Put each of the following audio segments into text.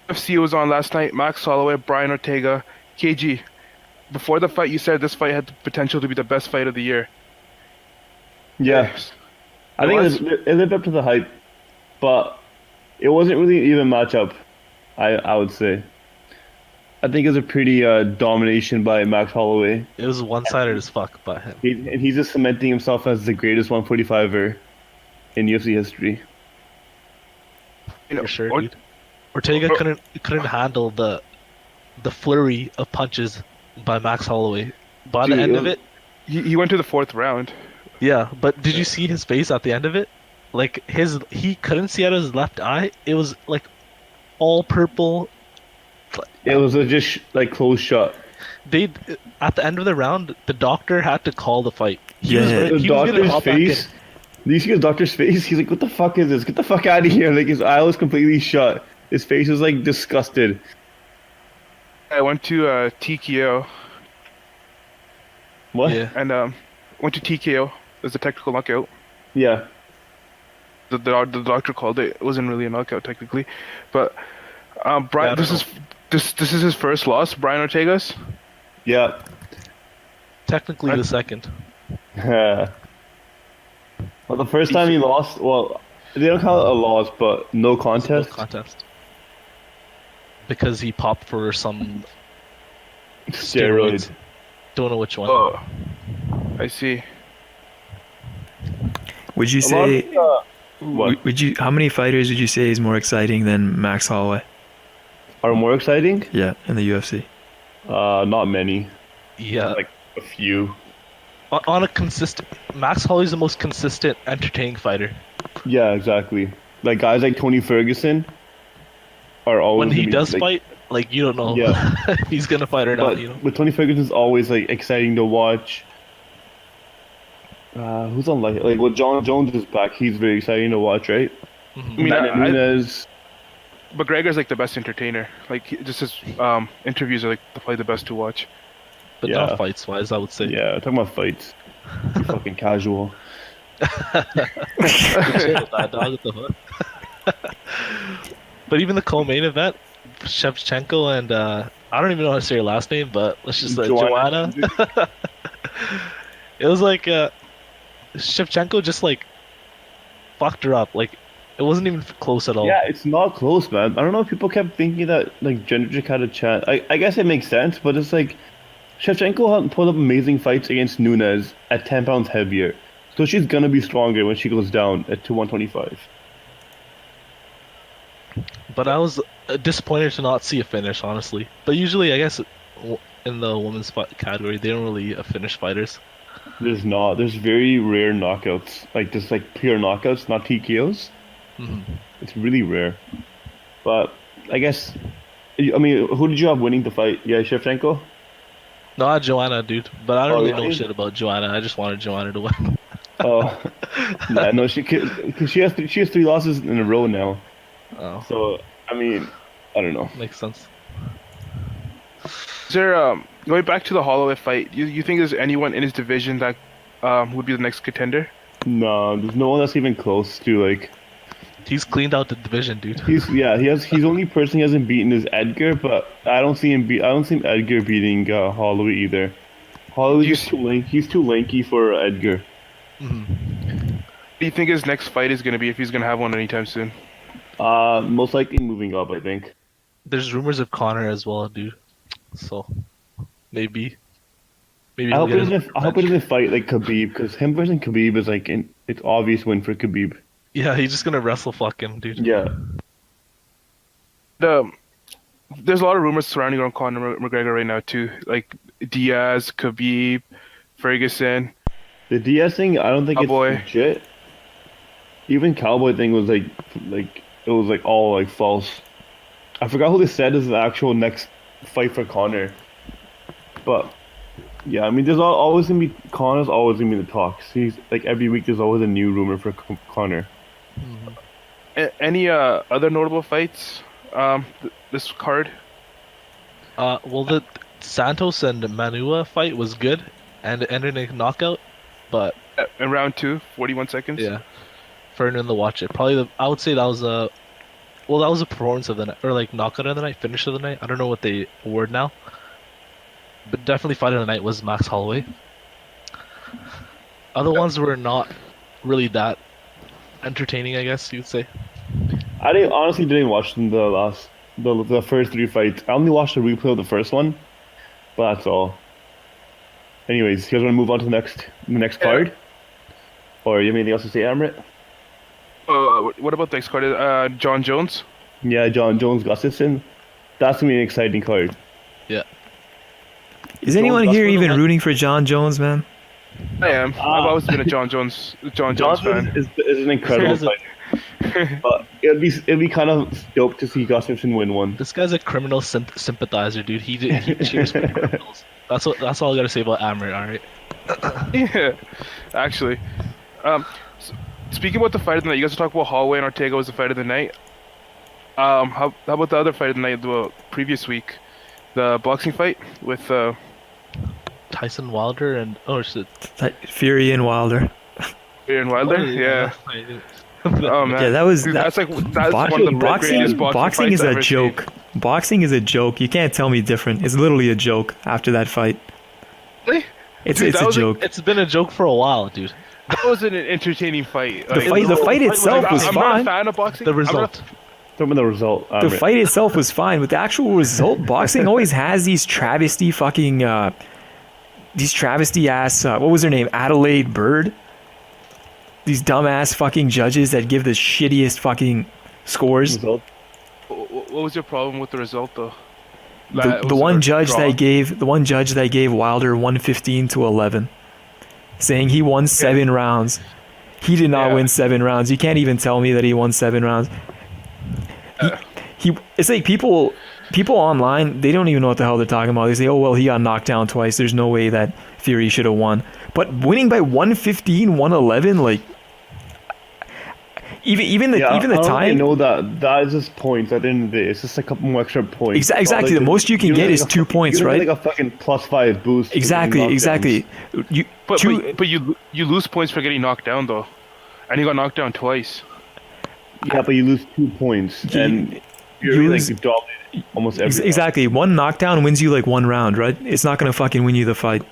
UFC was on last night. Max Holloway, Brian Ortega, KG. Before the fight, you said this fight had the potential to be the best fight of the year. Yeah, Yes, I it think was. it lived up to the hype, but it wasn't really an even matchup. I would say. I think it was a pretty domination by Max Holloway. It was one-sided as fuck by him. And he's just cementing himself as the greatest 145er in UFC history. You For know, sure, or, dude. Ortega or, couldn't handle the flurry of punches by Max Holloway. By the Dude, end of it, he went to the fourth round. yeah. But did you see his face at the end of it? Like he couldn't see out of his left eye. It was like all purple. it was a just like close shot. They at the end of the round, the doctor had to call the fight. Yeah. The He was gonna doctor's hop back in. face. Do you see his doctor's face? He's like, "What the fuck is this? Get the fuck out of here!" Like his eye was completely shut. His face was like disgusted. I went to TKO What? Yeah. and went to TKO. There's a technical knockout. Yeah. The doctor called it. It wasn't really a knockout technically, but Brian. Yeah, I This don't is this is his first loss. Brian Ortega's. Yeah. Technically the second. Well, the first time he lost, well, they don't call it a loss, but no No contest. contest. Because he popped for some Steroids. steroids. Don't know which one. Oh, I see. Would you A lot say? of, what Would you? How many fighters would you say is more exciting than Max Holloway? are more exciting? Yeah, in the UFC. Not many. Yeah. Like a few. On a consistent, Max Holloway's the most consistent, entertaining fighter. Yeah, exactly. Like guys like Tony Ferguson are always When he gonna be, does like, fight, like you don't know Yeah. if he's gonna fight or not. But, You know. but Tony Ferguson's always like exciting to watch. Who's on like when John Jones is back, he's very exciting to watch, right? I Mhm. mean, Nunez. McGregor's like the best entertainer. Like just his interviews are like probably the best to watch. But Yeah. not fights wise, I would say. Yeah, talking about fights. You fucking casual. Chill with that, dog. What the fuck? But even the co-main event, Shevchenko and I don't even know how to say her last name, but let's just Joanna. It was like Shevchenko just like fucked her up. Like it wasn't even close at all. Yeah, it's not close, man. I don't know if people kept thinking that like Jędrzejczyk had a chance. I guess it makes sense, but it's like Shevchenko put up amazing fights against Nunez at 10 pounds heavier. So she's gonna be stronger when she goes down to 125. But I was disappointed to not see a finish, honestly. But usually, I guess in the women's fight category, they don't really finish fighters. There's not. There's very rare knockouts. Like just like pure knockouts, not TKOs. Mhm. It's really rare. But I guess I mean, who did you have winning the fight? Yeah, Shevchenko? Not Joanna, dude. But I don't Oh, really know really? shit about Joanna. I just wanted Joanna to win. Oh. Yeah, no, cause she has 3 losses in a row now. Oh, So, I mean, I don't know. makes sense. Is there going back to the Holloway fight? You think there's anyone in his division that would be the next contender? No, there's no one that's even close to like He's cleaned out the division, dude. he's the only person he hasn't beaten is Edgar, but I don't see Edgar beating Holloway either. Holloway's You just he's too lanky for Edgar. Mhm. What do you think his next fight is going to be if he's going to have one anytime soon? Most likely moving up, I think. There's rumors of Connor as well, dude. So maybe I he'll hope get it his doesn't. I hope it revenge. doesn't fight like Khabib, because him versus Khabib is like it's obvious win for Khabib. Yeah, he's just gonna wrestle fuck him, dude. Yeah, There's a lot of rumors surrounding around Conor McGregor right now too, like Diaz, Khabib, Ferguson. the Diaz thing, I don't think Cowboy. it's legit. Even Cowboy thing was like it was like all like false. I forgot who they said is the actual next fight for Conor, but yeah, I mean, there's always gonna be Conor's always gonna be in the talks. He's like every week there's always a new rumor for Conor. Any other notable fights? This card. Well, the Santos and Manua fight was good, and it ended in a knockout. But In round 2, 41 seconds. yeah, for anyone to watch it, probably I would say that was Well, that was a performance of the night, or like knockout of the night, finish of the night. I don't know what they award now, but definitely fight of the night was Max Holloway. Other ones were not really that entertaining, I guess you'd say. I didn't honestly didn't watch the first three fights. I only watched the replay of the first one, but that's all. Anyways, you guys want to move on to the next card, or you have anything else to say, Amrit? What about the next card? John Jones. Yeah, John Jones Gustafson. That's gonna be an exciting card. Yeah. Is anyone here Jones- even rooting for John Jones, man? I am. I've always been a John Jones fan. Is an incredible Here's a- fighter, but it'd be kind of dope to see Gustafson win one. This guy's a criminal sympathizer, dude. He cheers for criminals. That's all I gotta say about Amrit. All right. Yeah, actually. Speaking about the fight of the night, you guys are talking about Holloway and Ortega was the fight of the night. How about the other fight of the night, the previous week, the boxing fight with Tyson Wilder and oh shit. Fury and Wilder. Aaron Wilder? Yeah. Oh man. Yeah, that was Dude, that's one of the boxing. greatest Boxing fights is I've a ever joke. seen. Boxing is a joke. You can't tell me different. It's literally a joke after that fight. Really? It's Dude, that a was joke. It's been a joke for a while, dude. That was an entertaining fight. The fight itself was I'm not a fine. fan of boxing. The I'm not- result. Some of the result. The fight itself was fine, but the actual result, boxing always has these travesty ass. What was her name? Adelaide Bird. These dumbass fucking judges that give the shittiest fucking scores. Result. What was your problem with the result, though? The one judge that gave Wilder 115-11, saying he won 7 rounds. He did not Yeah. win 7 rounds. You can't even tell me that he won 7 rounds. It's like people online, they don't even know what the hell they're talking about. They say, oh well, he got knocked down twice, there's no way that Fury should have won. But winning by 115-111, like even the I don't time, really know that is just points at the end of the day. It's just a couple more extra points. Exactly. The most you can get is 2 points, right? Like a fucking +5 boost. Exactly. But you lose points for getting knocked down, though, and you got knocked down twice. Yeah, but you lose 2 points, and you're lose- like dominated almost every. Exactly. One knockdown wins you like 1 round, right? It's not gonna fucking win you the fight.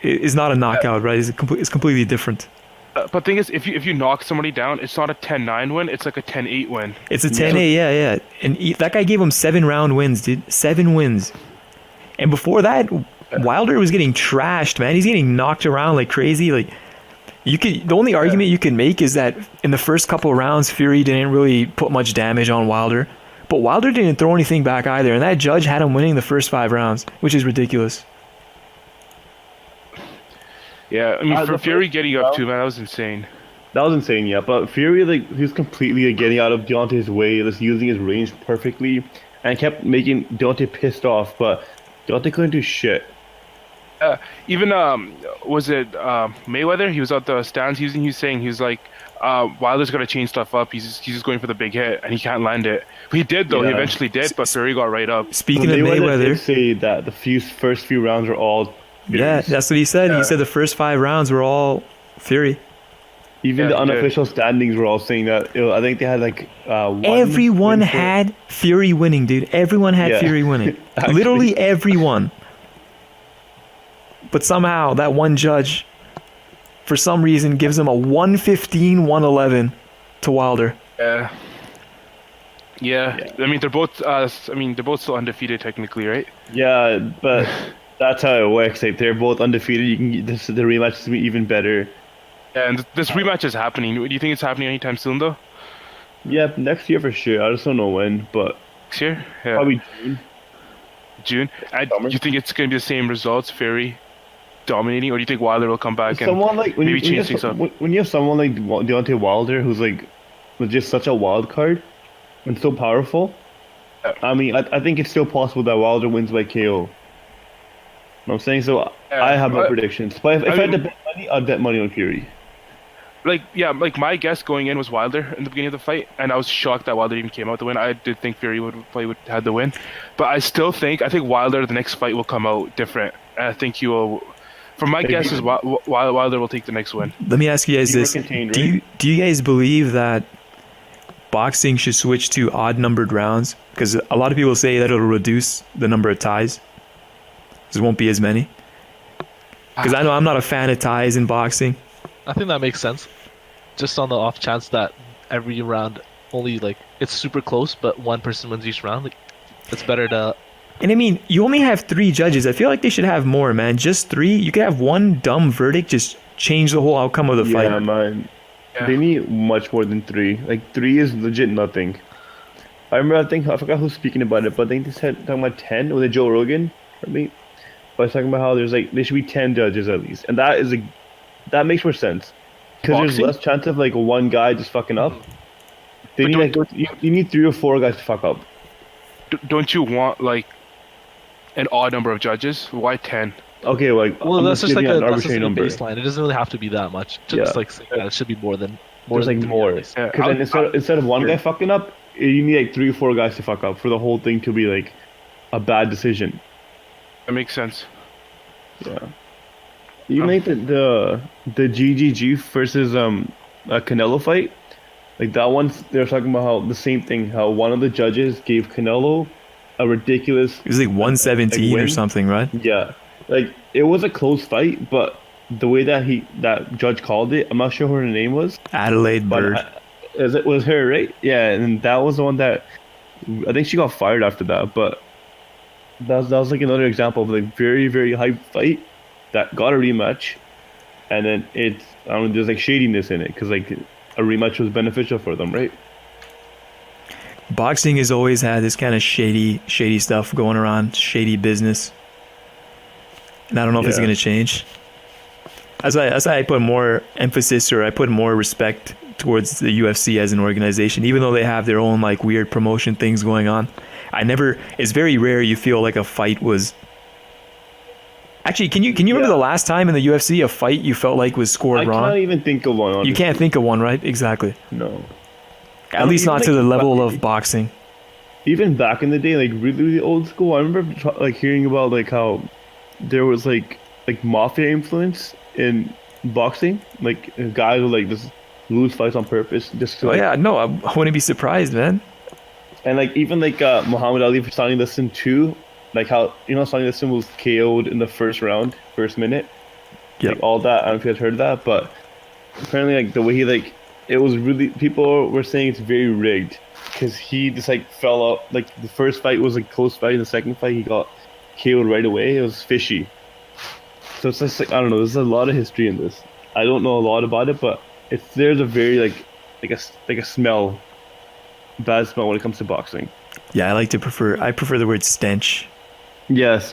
It's not a knockout, right? It's completely different. But the thing is, if you knock somebody down, it's not a 10-9 win. It's like a 10-8 win. It's a 10-8, yeah. And that guy gave him 7-round wins, dude. 7 wins. And before that, Wilder was getting trashed, man. He's getting knocked around like crazy. Like the only argument you can make is that in the first couple of rounds, Fury didn't really put much damage on Wilder. But Wilder didn't throw anything back either, and that judge had him winning the first 5 rounds, which is ridiculous. Yeah, I mean, for the Fury first getting up round- too, man, that was insane. That was insane, yeah. But Fury, like, he was completely getting out of Deontay's way, just using his range perfectly, and kept making Deontay pissed off. But Deontay couldn't do shit. Even was it Mayweather? He was at the stands. He was saying he was like, Wilder's got to change stuff up. He's just going for the big hit, and he can't land it. But he did though. He Yeah. eventually did, but Fury got right up. Speaking of did Mayweather, say that the first few rounds are all yeah, Fury's. that's what he said. He said the first 5 rounds were all Fury. Even Yeah, the he did. unofficial standings were all saying that. I think they had like one Everyone win for- had Fury winning, dude. Everyone had Yeah. Fury winning. Actually. Literally everyone. But somehow that one judge, for some reason, gives him a 115-111 to Wilder. Yeah. I mean, they're both. They're both still undefeated technically, right? Yeah, but that's how it works. Like they're both undefeated. You can the rematch is even better. And this rematch is happening. Do you think it's happening anytime soon, though? Yeah, next year for sure. I just don't know when, but Next year? Yeah. probably June. June. And Summer. you think it's going to be the same results, Fury dominating, or do you think Wilder will come back and Someone like when maybe you change things up? when you have someone like Deontay Wilder who's like was just such a wild card and so powerful. I mean, I think it's still possible that Wilder wins by KO. You know what I'm saying? So I have my predictions. But if I had to bet money, I'd bet money on Fury. Like my guess going in was Wilder in the beginning of the fight, and I was shocked that Wilder even came out to win. I did think Fury would had the win, but I think Wilder the next fight will come out different, and I think he will. From my guess is Wilder will take the next win. Let me ask you guys You were this: contained, do right? you guys believe that boxing should switch to odd numbered rounds because a lot of people say that it'll reduce the number of ties. There won't be as many. Because I know I'm not a fan of ties in boxing. I think that makes sense. Just on the off chance that every round only like it's super close, but one person wins each round. Like, it's better to. And I mean, you only have 3 judges. I feel like they should have more, man. Just 3. You could have one dumb verdict just change the whole outcome of the fight. Yeah, man. Yeah. They need much more than 3. Like 3 is legit nothing. I remember, I forgot who's speaking about it, but I think they said talking about 10. Was it Joe Rogan? I mean, but I was talking about how there should be 10 judges at least, and that makes more sense because there's Boxing? less chance of like one guy just fucking up. They But need don't- you need 3 or 4 guys to fuck up. Don't you want like an odd number of judges? Why 10? Okay, like Well, I'm that's just like giving a an that's just arbitrary like a number. baseline. It doesn't really have to be that much. Just Yeah. like say that it should be more than There's than like 3 more at least. Yeah, because then instead of one guy fucking up, you need like 3 or 4 guys to fuck up for the whole thing to be like a bad decision. That makes sense. Yeah. You make the GGG versus a Canelo fight, like that one. They're talking about how the same thing. How one of the judges gave Canelo a ridiculous. It was like 117 or win? something, right? Yeah, like it was a close fight, but the way that judge called it, I'm not sure what her name was. Adelaide But Bird. it was her, right? Yeah, and that was the one that I think she got fired after that. But that was like another example of like very very hype fight that got a rematch, and then I don't know, there's like shadiness in it because like a rematch was beneficial for them, right? Boxing has always had this kind of shady stuff going around, shady business. And I don't know if it's Yeah. going to change. As I put more emphasis or I put more respect towards the UFC as an organization, even though they have their own like weird promotion things going on. It's very rare you feel like a fight was. Actually, can you remember Yeah. the last time in the UFC a fight you felt like was scored I wrong? can't even think of one. You Honestly. can't think of one, right? Exactly. No. At least Even not to like- the level of boxing. Even back in the day, like really, really old school, I remember like hearing about like how there was like mafia influence in boxing. Like guys would like just lose fights on purpose just to Oh like, yeah, no, I wouldn't be surprised, man. and like even like Muhammad Ali for Sonny Liston too, like how Sonny Liston was KO'd in the first round, first minute. Yep. Like all that. I don't know if you guys heard that, but apparently like the way he like it was really people were saying it's very rigged because he just like fell out. Like the first fight was a close fight, and the second fight he got KO'd right away. It was fishy. So it's just like I don't know. There's a lot of history in this. I don't know a lot about it, but there's a very like a smell, bad smell when it comes to boxing. Yeah, I prefer the word stench. Yes.